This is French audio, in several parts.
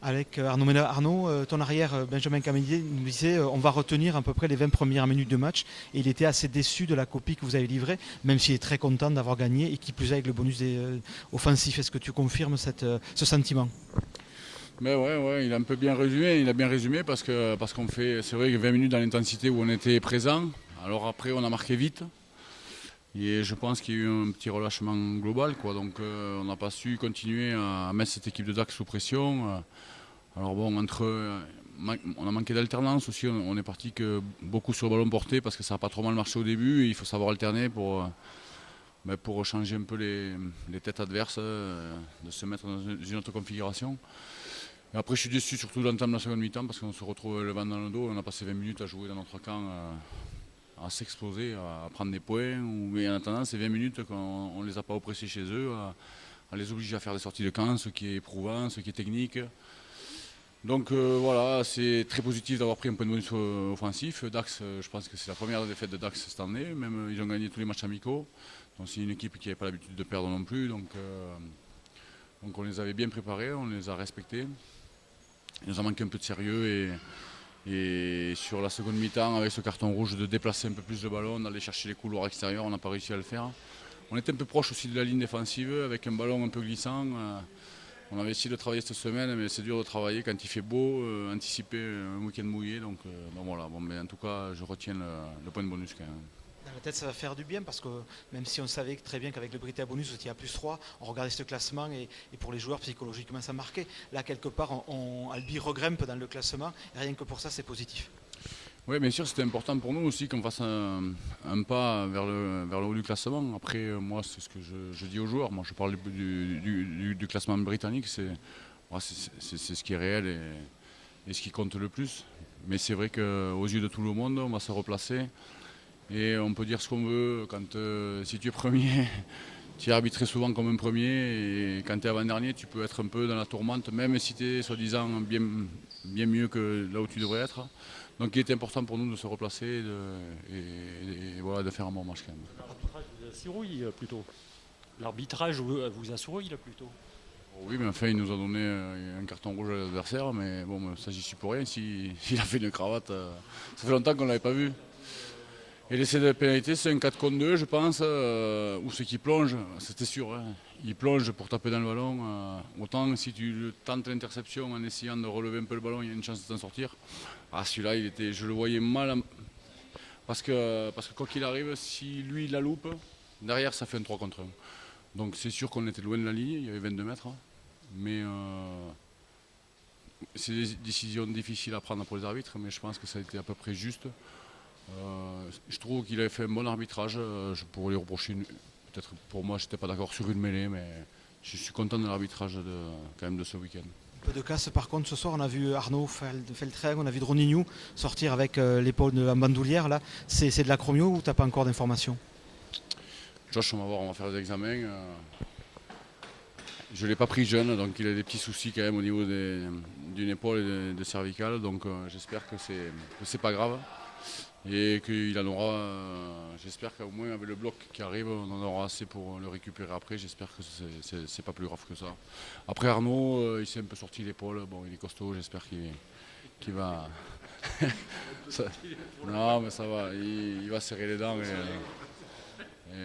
avec Arnaud Mena. Arnaud, ton arrière, Benjamin Camillier, nous disait on va retenir à peu près les 20 premières minutes de match. Et il était assez déçu de la copie que vous avez livrée, même s'il est très content d'avoir gagné et qui plus est avec le bonus offensif. Est-ce que tu confirmes ce sentiment? Mais ouais, il a un peu bien résumé. Il a bien résumé parce qu'on fait, c'est vrai que 20 minutes dans l'intensité où on était présent. Alors après, on a marqué vite. Et je pense qu'il y a eu un petit relâchement global, quoi. Donc on n'a pas su continuer à mettre cette équipe de Dax sous pression. Alors bon, on a manqué d'alternance aussi. On est parti que beaucoup sur le ballon porté parce que ça n'a pas trop mal marché au début. Et il faut savoir alterner pour changer un peu les têtes adverses, de se mettre dans une autre configuration. Et après, je suis déçu surtout de l'entame de la seconde mi-temps parce qu'on se retrouve le vent dans le dos. On a passé 20 minutes à jouer dans notre camp, à s'exploser, à prendre des points. Mais en attendant, ces 20 minutes qu'on ne les a pas oppressés chez eux, à les obliger à faire des sorties de camp, ce qui est éprouvant, ce qui est technique. Donc voilà, c'est très positif d'avoir pris un point de bonus offensif. Dax, je pense que c'est la première défaite de Dax cette année. Même ils ont gagné tous les matchs amicaux. Donc c'est une équipe qui n'avait pas l'habitude de perdre non plus. Donc on les avait bien préparés, on les a respectés. Il nous a manqué un peu de sérieux et sur la seconde mi-temps, avec ce carton rouge, de déplacer un peu plus le ballon, d'aller chercher les couloirs extérieurs, on n'a pas réussi à le faire. On était un peu proche aussi de la ligne défensive, avec un ballon un peu glissant. On avait essayé de travailler cette semaine, mais c'est dur de travailler quand il fait beau, anticiper un week-end mouillé. Donc voilà, bon, mais en tout cas, je retiens le point de bonus quand même. Dans la tête, ça va faire du bien parce que même si on savait très bien qu'avec le Brité à bonus, vous étiez à +3, on regardait ce classement et pour les joueurs, psychologiquement, ça marquait. Là, quelque part, Albi regrimpe dans le classement et rien que pour ça, c'est positif. Oui, bien sûr, c'était important pour nous aussi qu'on fasse un pas vers le haut du classement. Après, moi, c'est ce que je dis aux joueurs. Moi, je parle du classement britannique. C'est ce qui est réel et ce qui compte le plus. Mais c'est vrai qu'aux yeux de tout le monde, on va se replacer. Et on peut dire ce qu'on veut. Si tu es premier, tu es arbitré souvent comme un premier. Et quand tu es avant-dernier, tu peux être un peu dans la tourmente, même si tu es soi-disant bien mieux que là où tu devrais être. Donc il était important pour nous de se replacer et voilà, de faire un bon match quand même. L'arbitrage vous assourit plutôt. L'arbitrage vous assourit là plutôt. Oui, mais enfin, il nous a donné un carton rouge à l'adversaire, mais bon, ça j'y suis pour rien. S'il a fait une cravate, ça fait longtemps qu'on ne l'avait pas vu. Et l'essai de pénalité, c'est un 4 contre 2, je pense, où ceux qui plongent, c'était sûr, hein. Il plonge pour taper dans le ballon. Autant si tu tentes l'interception en essayant de relever un peu le ballon, il y a une chance de t'en sortir. Ah, celui-là, je le voyais mal, parce que quoi qu'il arrive, si lui il la loupe, derrière ça fait un 3 contre 1. Donc c'est sûr qu'on était loin de la ligne, il y avait 22 mètres, hein. Mais c'est des décisions difficiles à prendre pour les arbitres, mais je pense que ça a été à peu près juste. Je trouve qu'il avait fait un bon arbitrage. Je pourrais lui reprocher peut-être pour moi, je n'étais pas d'accord sur une mêlée, mais je suis content de l'arbitrage quand même de ce week-end. Un peu de casse par contre ce soir, on a vu Arnaud Feltreng, on a vu Dronignou sortir avec l'épaule de la bandoulière. Là, c'est de l'acromio ou t'as pas encore d'informations? Josh, on va voir, on va faire des examens. Je ne l'ai pas pris jeune, donc il a des petits soucis quand même au niveau d'une épaule et de cervicale, donc j'espère que c'est pas grave. Et qu'il en aura, j'espère qu'au moins avec le bloc qui arrive, on en aura assez pour le récupérer après. J'espère que c'est pas plus grave que ça. Après Arnaud, il s'est un peu sorti l'épaule. Bon, il est costaud, j'espère qu'il va. Non, mais ça va, il va serrer les dents et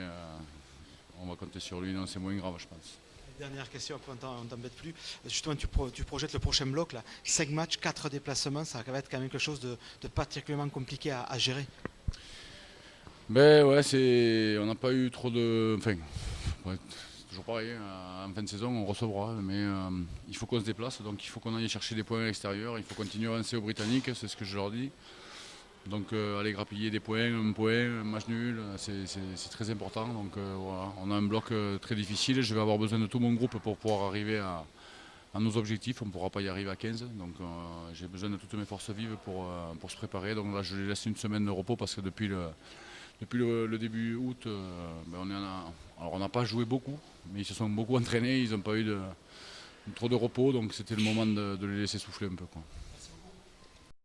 on va compter sur lui. Non, c'est moins grave, je pense. Dernière question, après on t'embête plus. Justement, tu projettes le prochain bloc, là. 5 matchs, 4 déplacements, ça va être quand même quelque chose de particulièrement compliqué à gérer. Ben ouais, on n'a pas eu trop de. Enfin, ouais, c'est toujours pareil, hein. En fin de saison, on recevra, mais il faut qu'on se déplace, donc il faut qu'on aille chercher des points à l'extérieur, il faut continuer à avancer aux Britanniques, c'est ce que je leur dis. Donc aller grappiller des points, un match nul, c'est très important. Donc voilà, on a un bloc très difficile. Je vais avoir besoin de tout mon groupe pour pouvoir arriver à nos objectifs. On ne pourra pas y arriver à 15. Donc j'ai besoin de toutes mes forces vives pour se préparer. Donc là, je les laisse une semaine de repos parce que depuis le début août, on n'a pas joué beaucoup, mais ils se sont beaucoup entraînés. Ils n'ont pas eu trop de repos. Donc c'était le moment de les laisser souffler un peu, quoi.